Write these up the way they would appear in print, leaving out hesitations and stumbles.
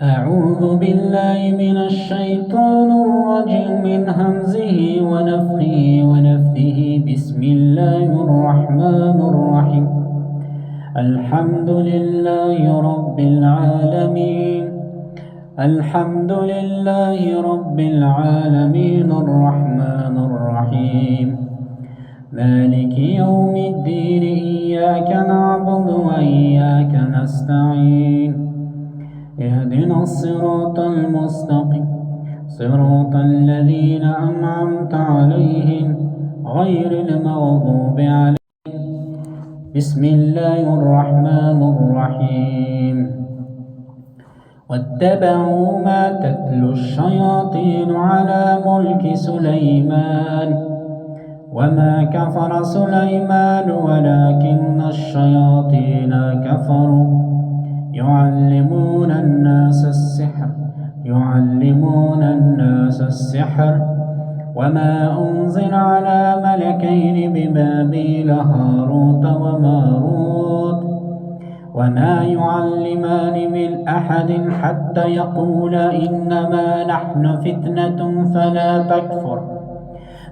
أعوذ بالله من الشيطان الرجيم من همزه ونفخه ونفثه. بسم الله الرحمن الرحيم. الحمد لله رب العالمين. الحمد لله رب العالمين الرحمن الرحيم مالك يوم الدين. إياك نعبد وإياك نستعين. اهدنا الصراط المستقيم صراط الذين أنعمت عليهم غير المغضوب عليهم. بسم الله الرحمن الرحيم. واتبعوا ما تتلو الشياطين على ملك سليمان وما كفر سليمان ولكن الشياطين كفروا يعلمون الناس السحر وما أنزل على ملكين ببابل هاروت وماروت وما يعلمان من أحد حتى يقولا إنما نحن فتنة فلا تكفر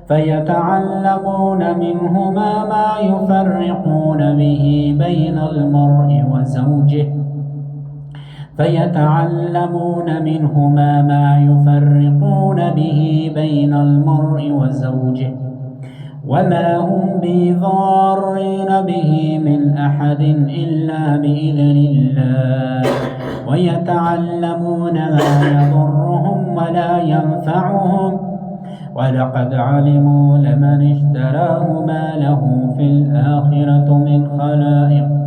فيتعلمون منهما ما يفرقون به بين المرء وزوجه وما هم بضارين به من أحد إلا بإذن الله ويتعلمون ما يضرهم ولا ينفعهم ولقد علموا لمن اشتراه ما له في الآخرة من خلاق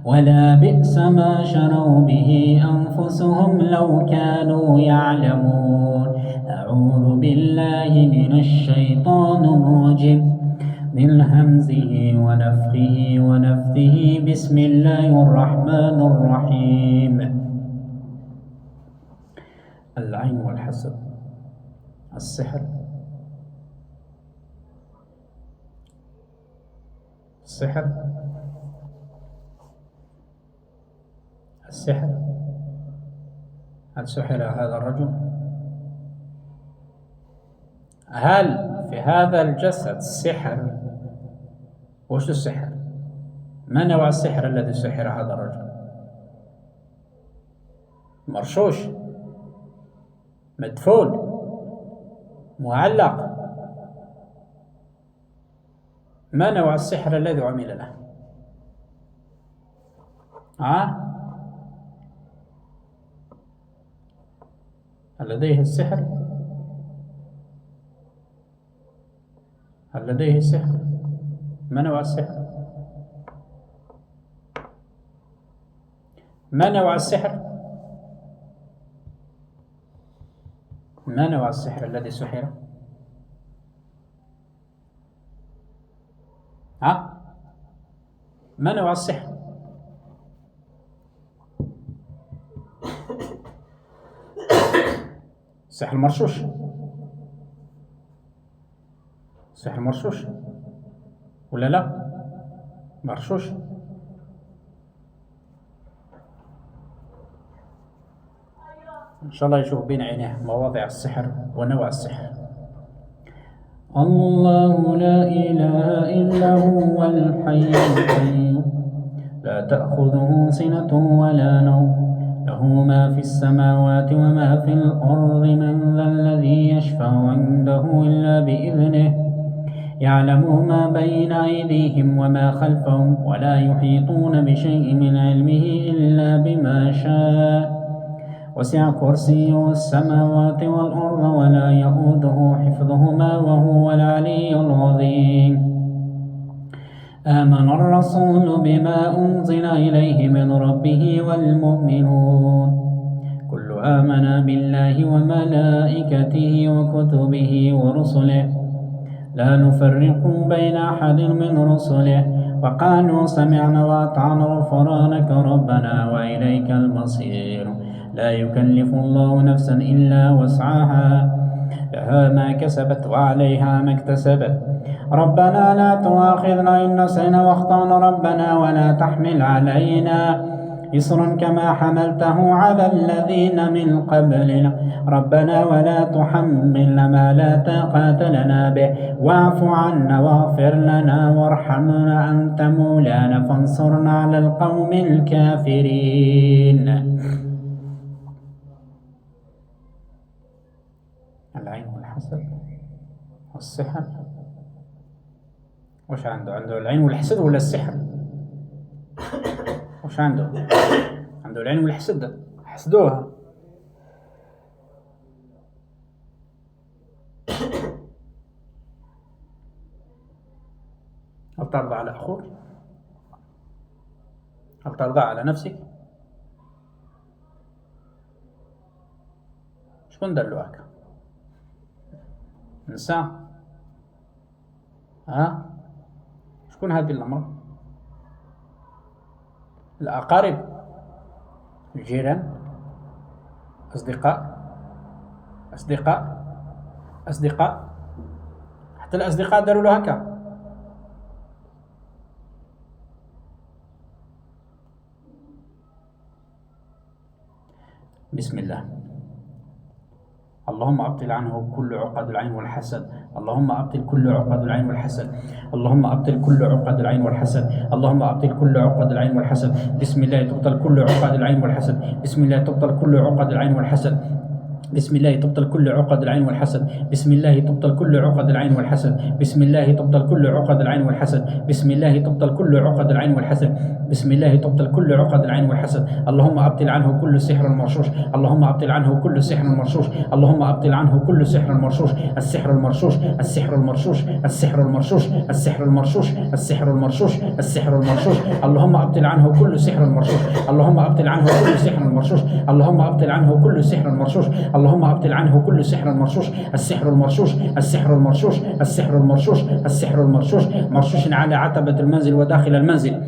ولا بئس ما شروا به أنفسهم لو كانوا يعلمون. أعوذ بالله من الشيطان الرجيم من همزه ونفخه ونفثه. بسم الله الرحمن الرحيم. العين والحسد. السحر هل سحر هذا الرجل؟ هل في هذا الجسد سحر؟ وش السحر؟ ما نوع السحر الذي سحر هذا الرجل؟ مرشوش، مدفون، معلق. ما نوع السحر الذي عمل له؟ هل لديه السحر؟ ما نوع السحر؟ ما نوع السحر الذي سحر؟ ما نوع السحر؟ سحر مرشوش ولا لا؟ مرشوش. إن شاء الله يشوف بين عينيه مواضع السحر ونوع السحر. الله لا إله إلا هو الحي القيوم لا تأخذه سنة ولا نوم له ما في السماوات وما في الأرض. من ذا الذي يشفع عنده إلا بإذنه يعلم ما بين أيديهم وما خلفهم ولا يحيطون بشيء من علمه إلا بما شاء وسع كرسيه السماوات والأرض ولا يؤوده حفظهما وهو العلي العظيم. آمن الرسول بما أنزل إليه من ربه والمؤمنون كل آمن بالله وملائكته وكتبه ورسله لا نفرق بين أحد من رسله وقالوا سمعنا وأطعنا غفرانك ربنا وإليك المصير. لا يكلف الله نفسا إلا وسعها لها ما كسبت وعليها ما اكتسبت. ربنا لا تؤاخذنا إن نسينا واخطأنا ربنا ولا تحمل علينا إصرا كما حملته على الذين من قبلنا ربنا ولا تحملنا ما لا طاقة لنا به واعف عنا واغفر لنا وارحمنا أنت مولانا فانصرنا على القوم الكافرين. العين والحسد والسحر وش عنده؟ عنده العين والحسد ولا السحر؟ وش عنده؟ عنده العين والحسد، حسدوها. هل ترضى على أخوك؟ هل ترضى على نفسك؟ شكون دار له هكا؟ نساء؟ شكون هذه الأمر؟ الأقارب، الجيران، أصدقاء، حتى الأصدقاء داروا له هكا. بسم الله. اللهم أبطل عنه كل عقد العين والحسد، اللهم أبطل كل عقد العين والحسد، اللهم أبطل كل عقد العين والحسد، اللهم أبطل كل عقد العين والحسد. بسم الله تبطل كل عقد العين والحسد، بسم الله تبطل كل عقد العين والحسد، بسم الله تبطل كل عقد العين والحسد، بسم الله تبطل كل عقد العين والحسد، بسم الله تبطل كل عقد العين والحسد، بسم الله تبطل كل عقد العين والحسد، بسم الله تبطل كل عقد العين والحسد. اللهم أبطل عنه كل سحر مرشوش، اللهم أبطل عنه كل سحر مرشوش، اللهم أبطل عنه كل سحر مرشوش، السحر المرشوش، السحر المرشوش، السحر المرشوش، السحر المرشوش، السحر المرشوش، السحر المرشوش. اللهم أبطل عنه كل سحر مرشوش، اللهم أبطل عنه كل سحر مرشوش، اللهم أبطل عنه كل سحر مرشوش، اللهم أبطل عنه كل سحر مرشوش، السحر المرشوش، السحر المرشوش، السحر المرشوش، السحر المرشوش، مرشوش على عتبة المنزل وداخل المنزل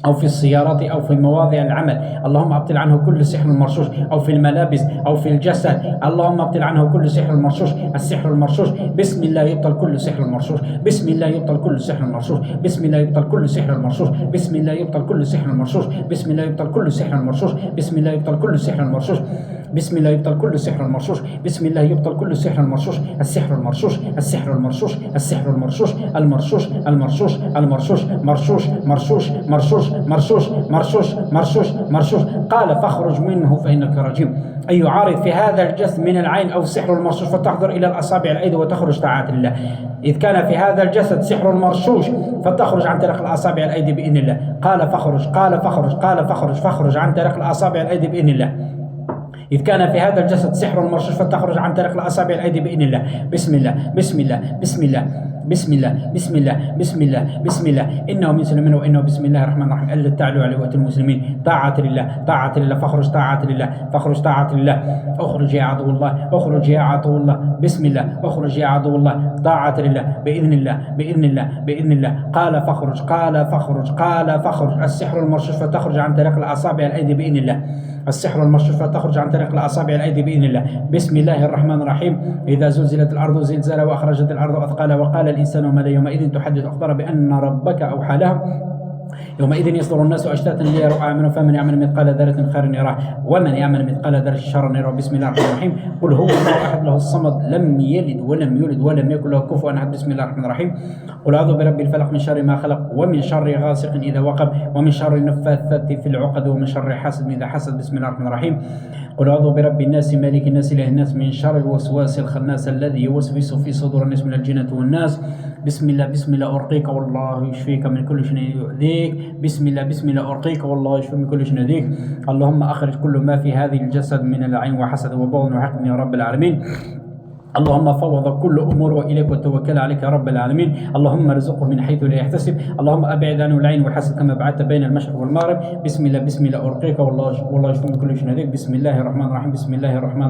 أو في السيارات أو في مواضع العمل. اللهم أبطل عنه كل سحر مرشوش، أو في الملابس أو في الجسد. اللهم أبطل عنه كل سحر مرشوش، السحر المرشوش. بسم الله يبطل كل سحر مرشوش، بسم الله يبطل كل سحر مرشوش، بسم الله يبطل كل سحر مرشوش، بسم الله يبطل كل سحر مرشوش، بسم الله يبطل كل سحر مرشوش، بسم الله يبطل كل سحر مرشوش، بسم الله يبطل كل سحر مرشوش، بسم الله يبطل كل سحر مرشوش، السحر المرشوش، السحر المرشوش، السحر المرشوش، المرشوش، المرشوش، المرشوش، مرشوش، مرشوش، مرشوش، مرشوش، مرشوش، مرشوش، مرشوش. قال فاخرج منه فإنك رجيم. أي يعارض في هذا الجسد من العين أو السحر المرشوش فتحضر إلى الأصابع الأيدي وتخرج طاعة الله. إذ كان في هذا الجسد سحر مرشوش فتخرج عن طريق الأصابع الأيدي بإذن الله. قال فاخرج، قال فاخرج، قال فاخرج، فاخرج عن طريق الأصابع الأيدي بإذن الله. إذ كان في هذا الجسد سحر مرشوش فتخرج عن طريق الأصابع الأيدي بإذن الله. بسم الله، بسم الله، بسم الله، بسم الله، بسم الله، بسم الله، بسم الله. إنه من سليمان وإنه بسم الله الرحمن الرحيم. ألا تعلوا على وقت المسلمين. طاعة لله، طاعة لله، فاخرج طاعة لله، فاخرج طاعة لله. اخرج يا عدو الله، اخرج يا عدو الله. بسم الله، اخرج يا عدو الله. طاعة لله بإذن الله، بإذن الله، بإذن الله. قال فاخرج، قال فاخرج، قال فاخرج. السحر المرشوش فتخرج عن طريق الأصابع الأيدي بإذن الله. السحر المرشوش فتخرج عن طريق الأصابع الأيدي بإذن الله. بسم الله الرحمن الرحيم. إذا زلزلت الأرض زلزالها وأخرجت الأرض أثقالها وقال الإنسان ما لا يومئذ تحدث أخبار بأن ربك أوحى لها يومئذ يصدر الناس أشتاتا ليروا أعمالهم فمن يعمل مثقال ذرة خيرا يراه ومن يعمل مثقال ذرة شرا يراه. بسم الله الرحمن الرحيم. قل هو الله أحد له الصمد لم يلد ولم يولد ولم يكن له كفوا أحد. بسم الله الرحمن الرحيم. قل أعوذ برب الفلق من شر ما خلق ومن شر غاسق إذا وقب ومن شر النفاثات في العقد ومن شر حاسد إذا حسد. بسم الله الرحمن الرحيم. قل أعوذ برب الناس مالك الناس إله الناس من شر الوسواس الخناس الذي يوسوس في صدور الناس من الجنة والناس. بسم الله، بسم الله أرقيك والله يشفيك من كل شيء يؤذيك. بسم الله، بسم الله أرقيك والله يشفيك من كل شيء يؤذيك. اللهم أخرج كل ما في هذه الجسد من العين وحسد وبغض وحقد يا رب العالمين. اللهم فوض كل أموره إليك وتوكل عليك يا رب العالمين. اللهم ارزقه من حيث لا يحتسب. اللهم أبعد عنه العين والحسد كما بعدت بين المشرق والمغرب. بسم الله، بسم الله أرقيك والله يشفيك من كل شيء يؤذيك. بسم الله الرحمن الرحيم. بسم الله الرحمن